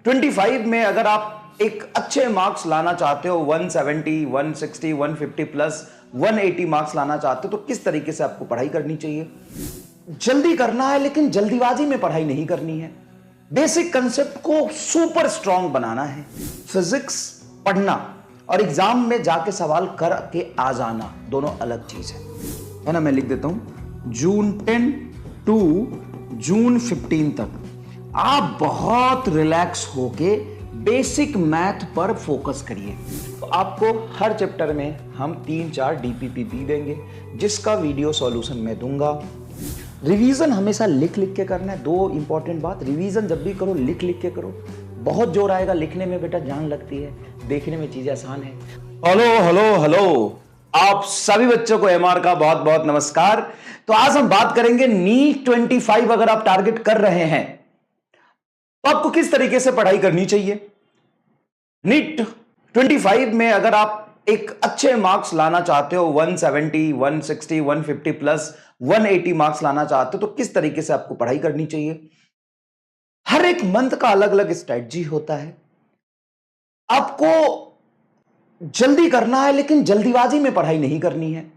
25 में अगर आप एक अच्छे मार्क्स लाना चाहते हो 170, 160, 150 प्लस 180 मार्क्स लाना चाहते हो तो किस तरीके से आपको पढ़ाई करनी चाहिए। जल्दी करना है लेकिन जल्दीबाजी में पढ़ाई नहीं करनी है। बेसिक कंसेप्ट को सुपर स्ट्रांग बनाना है। फिजिक्स पढ़ना और एग्जाम में जाके सवाल करके आ जाना दोनों अलग चीज है ना। मैं लिख देता हूं जून 10 टू जून 15 तक आप बहुत रिलैक्स होके बेसिक मैथ पर फोकस करिए। तो आपको हर चैप्टर में हम 3-4 डीपीपी देंगे जिसका वीडियो सॉल्यूशन मैं दूंगा। रिवीजन हमेशा लिख लिख के करना है। दो इंपॉर्टेंट बात, रिवीजन जब भी करो लिख लिख के करो। बहुत जोर आएगा लिखने में बेटा, जान लगती है, देखने में चीजें आसान है। हेलो हेलो हेलो, आप सभी बच्चों को एमआर का बहुत बहुत नमस्कार। तो आज हम बात करेंगे नीट 25 अगर आप टारगेट कर रहे हैं तो आपको किस तरीके से पढ़ाई करनी चाहिए। नीट 25 में अगर आप एक अच्छे मार्क्स लाना चाहते हो 170, 160, 150 प्लस 180 मार्क्स लाना चाहते हो तो किस तरीके से आपको पढ़ाई करनी चाहिए। हर एक मंथ का अलग अलग स्ट्रेटजी होता है। आपको जल्दी करना है लेकिन जल्दीबाजी में पढ़ाई नहीं करनी है।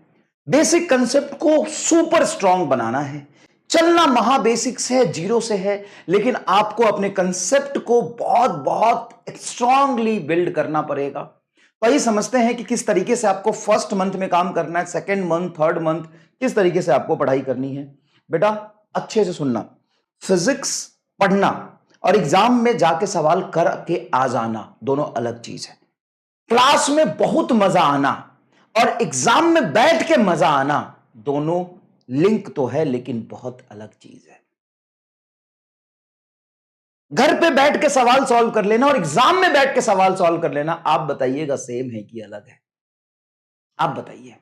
बेसिक कंसेप्ट को सुपर स्ट्रांग बनाना है। चलना महाबेसिक से है, जीरो से है, लेकिन आपको अपने कंसेप्ट को बहुत बहुत स्ट्रांगली बिल्ड करना पड़ेगा। तो ये समझते हैं कि किस तरीके से आपको फर्स्ट मंथ में काम करना है, सेकेंड मंथ, थर्ड मंथ किस तरीके से आपको पढ़ाई करनी है। बेटा अच्छे से सुनना, फिजिक्स पढ़ना और एग्जाम में जाके सवाल करके आ जाना दोनों अलग चीज है। क्लास में बहुत मजा आना और एग्जाम में बैठ के मजा आना दोनों लिंक तो है लेकिन बहुत अलग चीज है। घर पे बैठ के सवाल सॉल्व कर लेना और एग्जाम में बैठ के सवाल सॉल्व कर लेना, आप बताइएगा सेम है कि अलग है। आप बताइए,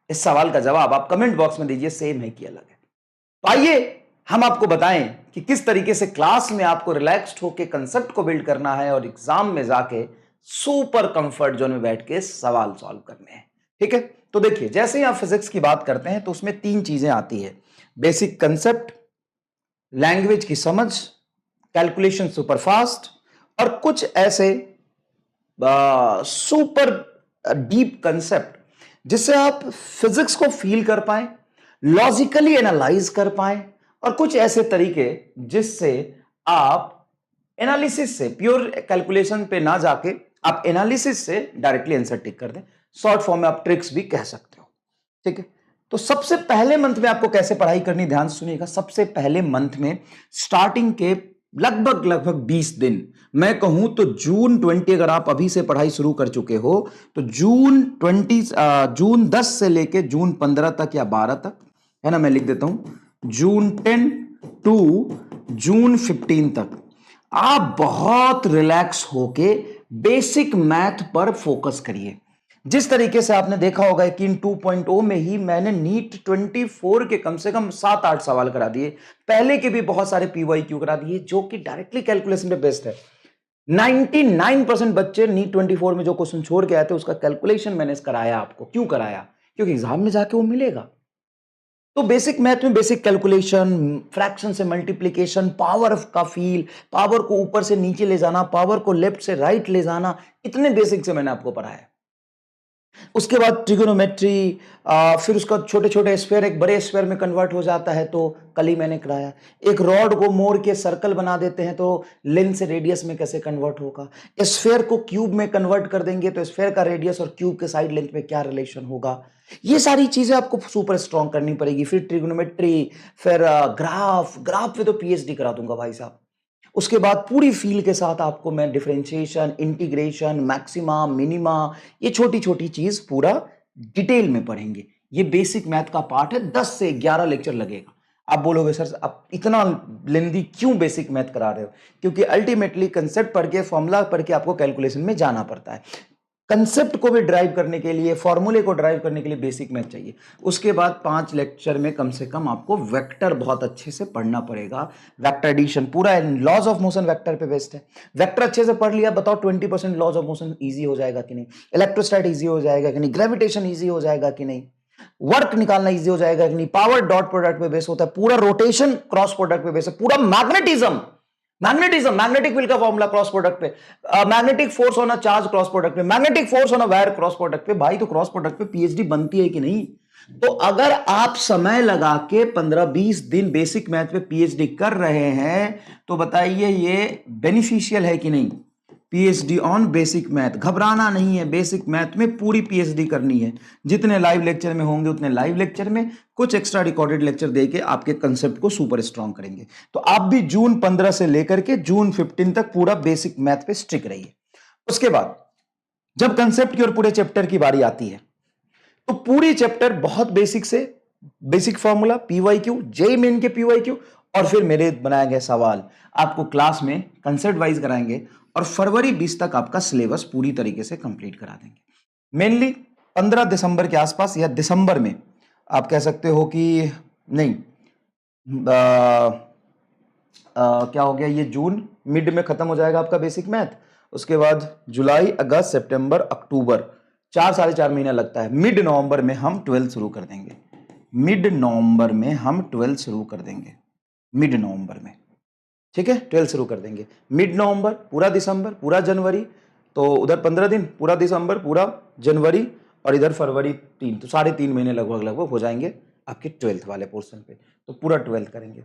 इस सवाल का जवाब आप कमेंट बॉक्स में दीजिए, सेम है कि अलग है। तो आइए हम आपको बताएं कि किस तरीके से क्लास में आपको रिलैक्स्ड होकर कंसेप्ट को बिल्ड करना है और एग्जाम में जाके सुपर कंफर्ट जोन में बैठ के सवाल सॉल्व करने हैं। ठीक है, तो देखिए जैसे ही आप फिजिक्स की बात करते हैं तो उसमें 3 चीजें आती है। बेसिक कंसेप्ट, लैंग्वेज की समझ, कैलकुलेशन सुपर फास्ट और कुछ ऐसे सुपर डीप कंसेप्ट जिससे आप फिजिक्स को फील कर पाए, लॉजिकली एनालाइज कर पाए और कुछ ऐसे तरीके जिससे आप एनालिसिस से, प्योर कैलकुलेशन पे ना जाके आप एनालिसिस से डायरेक्टली आंसर टिक कर दें। शॉर्ट फॉर्म में आप ट्रिक्स भी कह सकते हो। ठीक है, तो सबसे पहले मंथ में आपको कैसे पढ़ाई करनी, ध्यान से सुनिएगा। सबसे पहले मंथ में स्टार्टिंग के लगभग 20 दिन, मैं कहूं तो जून 20 अगर आप अभी से पढ़ाई शुरू कर चुके हो तो जून 10 से लेके जून 15 तक या 12 तक, है ना। मैं लिख देता हूं जून 10 टू जून 15 तक आप बहुत रिलैक्स होके बेसिक मैथ पर फोकस करिए। जिस तरीके से आपने देखा होगा कि इन 2.0 में ही मैंने नीट 24 के कम से कम 7-8 सवाल करा दिए, पहले के भी बहुत सारे पीवाईक्यू करा दिए जो कि डायरेक्टली कैलकुलेशन पे बेस्ड है। 99% बच्चे नीट 24 में जो क्वेश्चन छोड़ के आए थे उसका कैलकुलेशन मैंने कराया आपको। क्यों कराया? क्योंकि एग्जाम में जाके वो मिलेगा। तो बेसिक मैथ में बेसिक कैलकुलेशन, फ्रैक्शन से मल्टीप्लिकेशन, पावर का फील, पावर को ऊपर से नीचे ले जाना, पावर को लेफ्ट से राइट ले जाना, इतने बेसिक से मैंने आपको पढ़ाया। उसके बाद ट्रिगोनोमेट्री, फिर उसका छोटे छोटे स्फीयर एक बड़े स्फीयर में कन्वर्ट हो जाता है तो कल ही मैंने कराया। एक रॉड को मोड़ के सर्कल बना देते हैं तो लेंथ से रेडियस में कैसे कन्वर्ट होगा। स्फीयर को क्यूब में कन्वर्ट कर देंगे तो स्फीयर का रेडियस और क्यूब के साइड लेंथ में क्या रिलेशन होगा। ये सारी चीजें आपको सुपर स्ट्रॉन्ग करनी पड़ेगी। फिर ट्रिगोनोमेट्री, फिर ग्राफ पे तो पीएचडी करा दूंगा भाई साहब। उसके बाद पूरी फील के साथ आपको मैं डिफरेंशिएशन, इंटीग्रेशन, मैक्सिमा, मिनिमा, ये छोटी छोटी चीज पूरा डिटेल में पढ़ेंगे। ये बेसिक मैथ का पार्ट है, 10 से 11 लेक्चर लगेगा। आप बोलोगे सर आप इतना लेंदी क्यों बेसिक मैथ करा रहे हो? क्योंकि अल्टीमेटली कंसेप्ट पढ़ के, फॉर्मूला पढ़ के आपको कैलकुलेशन में जाना पड़ता है। कंसेप्ट को भी ड्राइव करने के लिए, फॉर्मूले को ड्राइव करने के लिए बेसिक मैथ चाहिए। उसके बाद 5 लेक्चर में कम से कम आपको वेक्टर बहुत अच्छे से पढ़ना पड़ेगा। वेक्टर एडिशन पूरा लॉज ऑफ मोशन वेक्टर पे बेस्ड है। वेक्टर अच्छे से पढ़ लिया, बताओ 20% लॉज ऑफ मोशन इजी हो जाएगा कि नहीं, इलेक्ट्रोस्टैट इजी हो जाएगा कि नहीं, ग्रेविटेशन इजी हो जाएगा कि नहीं, वर्क निकालना इजी हो जाएगा कि नहीं, पावर डॉट प्रोडक्ट पे बेस होता है, पूरा रोटेशन क्रॉस प्रोडक्ट पे बेस है, पूरा मैग्नेटिज्म मैग्नेटिज्म, मैग्नेटिक फील्ड का फॉर्मूला क्रॉस प्रोडक्ट पे, magnetic force on a charge cross product पे, magnetic force on a wire cross product पे। भाई तो क्रॉस प्रोडक्ट पे पीएचडी बनती है कि नहीं? तो अगर आप समय लगा के 15-20 दिन बेसिक मैथ पे पीएचडी कर रहे हैं तो बताइए ये बेनिफिशियल है कि नहीं? पीएचडी ऑन बेसिक मैथ, घबराना नहीं है, बेसिक मैथ में पूरी पीएचडी करनी है। जितने लाइव लेक्चर में होंगे उतने लाइव लेक्चर में, कुछ एक्स्ट्रा रिकॉर्डेड लेक्चर देके आपके कंसेप्ट को सुपर स्ट्रांग करेंगे। तो आप भी जून 15 से लेकर के जून 15 तक पूरा बेसिक मैथ पे स्टिक रहिए। उसके बाद जब कंसेप्ट की और पूरे चैप्टर की बारी आती है तो पूरी चैप्टर बहुत बेसिक से basic formula, PYQ, JEE main के पीवाईक्यू और फिर मेरे बनाए गए सवाल आपको क्लास में कंसेप्ट वाइज कराएंगे और फरवरी 20 तक आपका सिलेबस पूरी तरीके से कंप्लीट करा देंगे। मेनली 15 दिसंबर के आसपास या दिसंबर में आप कह सकते हो कि नहीं, क्या हो गया, ये जून मिड में खत्म हो जाएगा आपका बेसिक मैथ। उसके बाद जुलाई, अगस्त, सितंबर, अक्टूबर, 4 साढ़े 4 महीना लगता है। मिड नवंबर में हम 12 शुरू कर देंगे। मिड नवंबर में हम 12 शुरू कर देंगे। मिड नवंबर में, ठीक है, 12 शुरू कर देंगे। मिड नवंबर, पूरा दिसंबर, पूरा जनवरी, तो उधर 15 दिन, पूरा दिसंबर, पूरा जनवरी और इधर फरवरी 3, तो 3.5 महीने लगभग लगभग हो जाएंगे आपके 12th वाले पोर्शन पे। तो पूरा 12th करेंगे,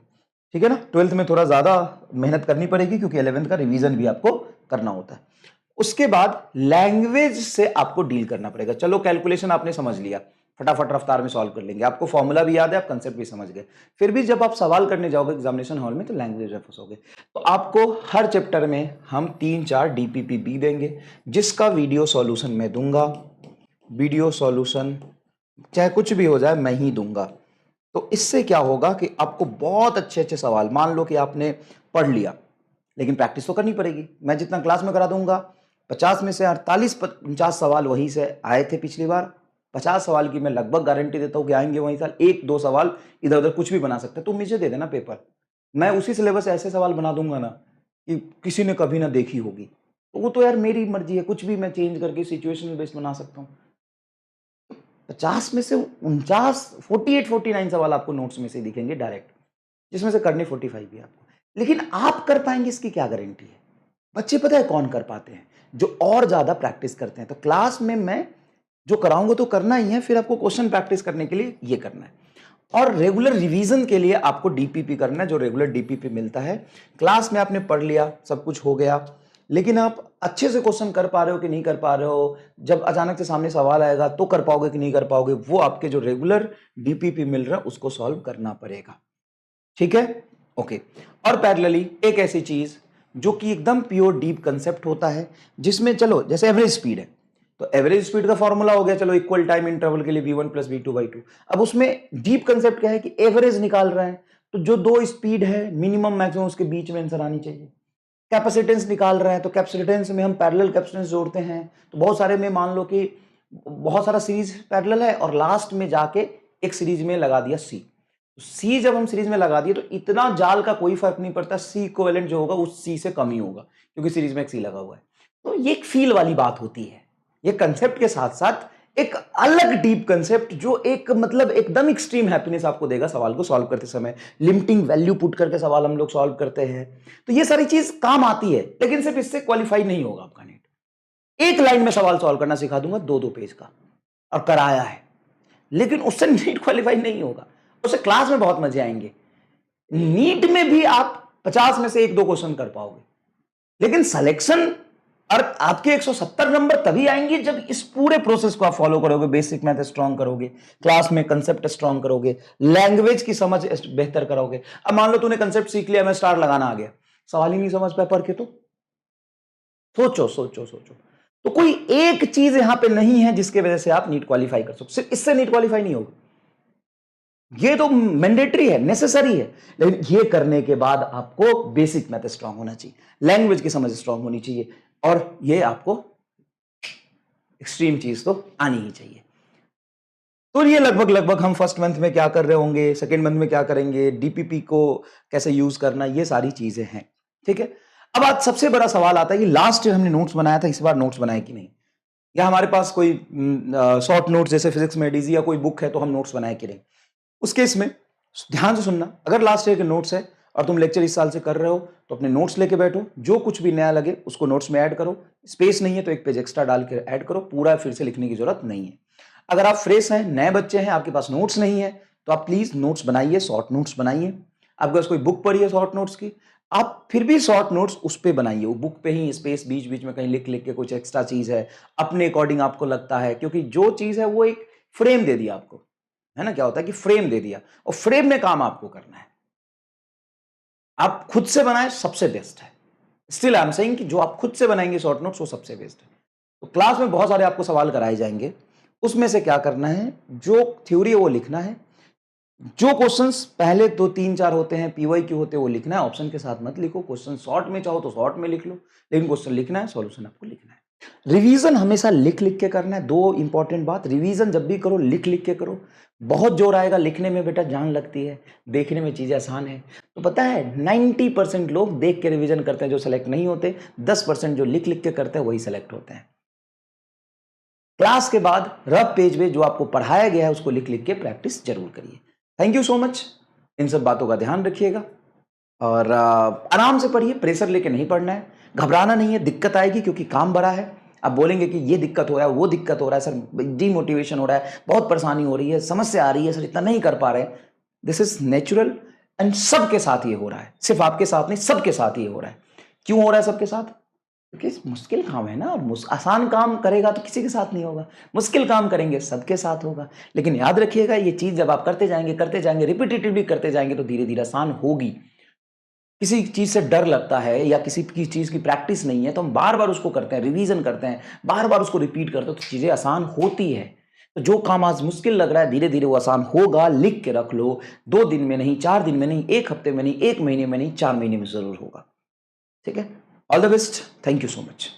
ठीक है ना। 12th में थोड़ा ज्यादा मेहनत करनी पड़ेगी क्योंकि 11th का रिवीजन भी आपको करना होता है। उसके बाद लैंग्वेज से आपको डील करना पड़ेगा। चलो कैलकुलेशन आपने समझ लिया, फटाफट रफ्तार में सॉल्व कर लेंगे, आपको फॉर्मूला भी याद है, आप कंसेप्ट भी समझ गए। फिर भी जब आप सवाल करने जाओगे एग्जामिनेशन हॉल में तो लैंग्वेज में फंसोगे। तो आपको हर चैप्टर में हम 3-4 डीपीपी देंगे जिसका वीडियो सॉल्यूशन मैं दूंगा। वीडियो सॉल्यूशन चाहे कुछ भी हो जाए मैं ही दूंगा। तो इससे क्या होगा कि आपको बहुत अच्छे अच्छे सवाल, मान लो कि आपने पढ़ लिया लेकिन प्रैक्टिस तो करनी पड़ेगी। मैं जितना क्लास में करा दूंगा 50 में से 48-50 सवाल वहीं से आए थे पिछली बार। 50 सवाल की मैं लगभग गारंटी देता हूं कि आएंगे वहीं साल। 1-2 सवाल इधर उधर कुछ भी बना सकते हैं, तुम मुझे दे देना पेपर, मैं उसी सिलेबस से ऐसे सवाल बना दूंगा ना कि किसी ने कभी ना देखी होगी। तो वो तो यार मेरी मर्जी है, कुछ भी मैं चेंज करके सिचुएशनल बेस्ड बना सकता हूँ। 50 में से 49, 48-49 सवाल आपको नोट्स में से दिखेंगे डायरेक्ट, जिसमें से करने 45 भी आपको। लेकिन आप कर पाएंगे इसकी क्या गारंटी है? बच्चे पता है कौन कर पाते हैं? जो और ज्यादा प्रैक्टिस करते हैं। तो क्लास में मैं जो कराऊंगा तो करना ही है, फिर आपको क्वेश्चन प्रैक्टिस करने के लिए ये करना है और रेगुलर रिवीजन के लिए आपको डीपीपी करना है। जो रेगुलर डीपीपी मिलता है, क्लास में आपने पढ़ लिया, सब कुछ हो गया, लेकिन आप अच्छे से क्वेश्चन कर पा रहे हो कि नहीं कर पा रहे हो, जब अचानक से सामने सवाल आएगा तो कर पाओगे कि नहीं कर पाओगे, वो आपके जो रेगुलर डीपीपी मिल रहा है उसको सॉल्व करना पड़ेगा, ठीक है। ओके। और पैरेलली एक ऐसी चीज जो कि एकदम प्योर डीप कंसेप्ट होता है, जिसमें चलो जैसे एवरेज स्पीड है, तो एवरेज स्पीड का फॉर्मूला हो गया, चलो इक्वल टाइम इंटरवल के लिए v1 + v2/2। अब उसमें डीप कंसेप्ट क्या है कि एवरेज निकाल रहे हैं, तो जो दो स्पीड है मिनिमम मैक्सिमम उसके बीच में आंसर आनी चाहिए। कैपेसिटेंस निकाल रहे हैं तो कैपेसिटेंस में हम पैरेलल कैपेसिटेंस जोड़ते हैं। तो बहुत सारे में मान लो कि बहुत सारा सीरीज पैरेलल है और लास्ट में जाके एक सीरीज में लगा दिया सी। सी जब हम सीरीज में लगा दिए तो इतना जाल का कोई फर्क नहीं पड़ता, सी इक्विवेलेंट जो होगा उस सी से कम ही होगा क्योंकि सीरीज में एक सी लगा हुआ है। तो ये एक फील वाली बात होती है। ये कंसेप्ट के साथ साथ एक अलग डीप कंसेप्ट जो एक मतलब एकदम एक्सट्रीम हैप्पीनेस आपको देगा सवाल को सॉल्व करते समय। लिमिटिंग वैल्यू पुट करके सवाल हम लोग सॉल्व करते हैं, तो ये सारी चीज काम आती है, लेकिन सिर्फ इससे क्वालिफाई नहीं होगा आपका नीट। एक लाइन में सवाल सॉल्व करना सिखा दूंगा 2-2 पेज का, और कराया है, लेकिन उससे नीट क्वालिफाई नहीं होगा। उससे क्लास में बहुत मजे आएंगे, नीट में भी आप 50 में से 1-2 क्वेश्चन कर पाओगे, लेकिन सिलेक्शन और आपके 170 नंबर तभी आएंगे जब इस पूरे प्रोसेस को आप फॉलो करोगे। बेसिक मैथ स्ट्रांग करोगे, क्लास में कंसेप्ट स्ट्रांग करोगे, लैंग्वेज की समझ बेहतर करोगे। अब मान लो तूने कंसेप्ट सीख लिया, मैं स्टार लगाना आ गया, सवाल ही नहीं समझ पाया पढ़ के, तो सोचो सोचो सोचो। तो कोई एक चीज यहां पे नहीं है जिसके वजह से आप नीट क्वालिफाई कर सकते, सिर्फ इससे नीट क्वालिफाई नहीं होगा। ये तो मैंडेटरी है, नेसेसरी है, लेकिन ये करने के बाद आपको बेसिक मैथ स्ट्रांग होना चाहिए, लैंग्वेज की समझ स्ट्रांग होनी चाहिए, और ये आपको एक्सट्रीम चीज तो आनी ही चाहिए। तो ये लगभग लगभग हम फर्स्ट मंथ में क्या कर रहे होंगे, सेकेंड मंथ में क्या करेंगे, डीपीपी को कैसे यूज करना, ये सारी चीजें हैं, ठीक है। अब आज सबसे बड़ा सवाल आता है कि लास्ट ईयर हमने नोट्स बनाया था, इस बार नोट्स बनाए कि नहीं, या हमारे पास कोई शॉर्ट नोट्स जैसे फिजिक्स में डीजी या कोई बुक है तो हम नोट्स बनाए कि नहीं। उस केस में ध्यान से सुनना, अगर लास्ट ईयर के नोट्स है और तुम लेक्चर इस साल से कर रहे हो तो अपने नोट्स लेके बैठो, जो कुछ भी नया लगे उसको नोट्स में ऐड करो। स्पेस नहीं है तो एक पेज एक्स्ट्रा डाल के ऐड करो, पूरा फिर से लिखने की जरूरत नहीं है। अगर आप फ्रेश हैं, नए बच्चे हैं, आपके पास नोट्स नहीं है, तो आप प्लीज नोट्स बनाइए, शॉर्ट नोट्स बनाइए। आपके पास कोई बुक पढ़ी है शॉर्ट नोट्स की, आप फिर भी शॉर्ट नोट्स उस पे बनाइए, वो बुक पे ही स्पेस बीच बीच में कहीं लिख लिख के कुछ एक्स्ट्रा चीज है अपने अकॉर्डिंग आपको लगता है, क्योंकि जो चीज है वो एक फ्रेम दे दिया आपको, है ना। क्या होता है कि फ्रेम दे दिया और फ्रेम में काम आपको करना है। आप खुद से बनाए सबसे बेस्ट है। स्टिल आई एम सेइंग कि जो आप खुद से बनाएंगे शॉर्ट नोट्स वो सबसे बेस्ट है। तो क्लास में बहुत सारे आपको सवाल कराए जाएंगे, उसमें से क्या करना है, जो थ्योरी है वो लिखना है, जो क्वेश्चंस पहले 2 3 4 होते हैं पीवाई क्यू होते हैं वो लिखना है, ऑप्शन के साथ मत लिखो। क्वेश्चन शॉर्ट में चाहो तो शॉर्ट में लिख लो, लेकिन क्वेश्चन लिखना है, सॉल्यूशन आपको लिखना है। रिवीजन हमेशा लिख लिख के करना है। 2 इंपॉर्टेंट बात, रिवीजन जब भी करो लिख लिख के करो। बहुत जोर आएगा लिखने में, बेटा जान लगती है, देखने में चीजें आसान है। तो पता है 90% लोग देख के रिवीजन करते हैं जो सेलेक्ट नहीं होते, 10% जो लिख लिख के करते हैं वही सेलेक्ट होते हैं। क्लास के बाद रफ पेज में जो आपको पढ़ाया गया है उसको लिख लिख के प्रैक्टिस जरूर करिए। Thank you so much. इन सब बातों का ध्यान रखिएगा और आराम से पढ़िए, प्रेशर लेके नहीं पढ़ना है, घबराना नहीं है। दिक्कत आएगी क्योंकि काम बड़ा है। आप बोलेंगे कि ये दिक्कत हो रहा है, वो दिक्कत हो रहा है, सर डीमोटिवेशन हो रहा है, बहुत परेशानी हो रही है, समस्या आ रही है, सर इतना नहीं कर पा रहे। दिस इज नेचुरल एंड सबके साथ ये हो रहा है, सिर्फ आपके साथ नहीं, सबके साथ ये हो रहा है। क्यों हो रहा है सबके साथ? क्योंकि मुश्किल काम है ना, और आसान काम करेगा तो किसी के साथ नहीं होगा, मुश्किल काम करेंगे सबके साथ होगा। लेकिन याद रखिएगा ये चीज जब आप करते जाएंगे रिपीटेटिवली करते जाएंगे तो धीरे धीरे आसान होगी। किसी चीज से डर लगता है या किसी की चीज की प्रैक्टिस नहीं है तो हम बार बार उसको करते हैं, रिवीजन करते हैं, बार बार उसको रिपीट करते हैं तो चीजें आसान होती है। तो जो काम आज मुश्किल लग रहा है धीरे धीरे वो आसान होगा। लिख के रख लो, 2 दिन में नहीं, 4 दिन में नहीं, 1 हफ्ते में नहीं, 1 महीने में नहीं, 4 महीने में जरूर होगा। ठीक है। All the best. Thank you so much.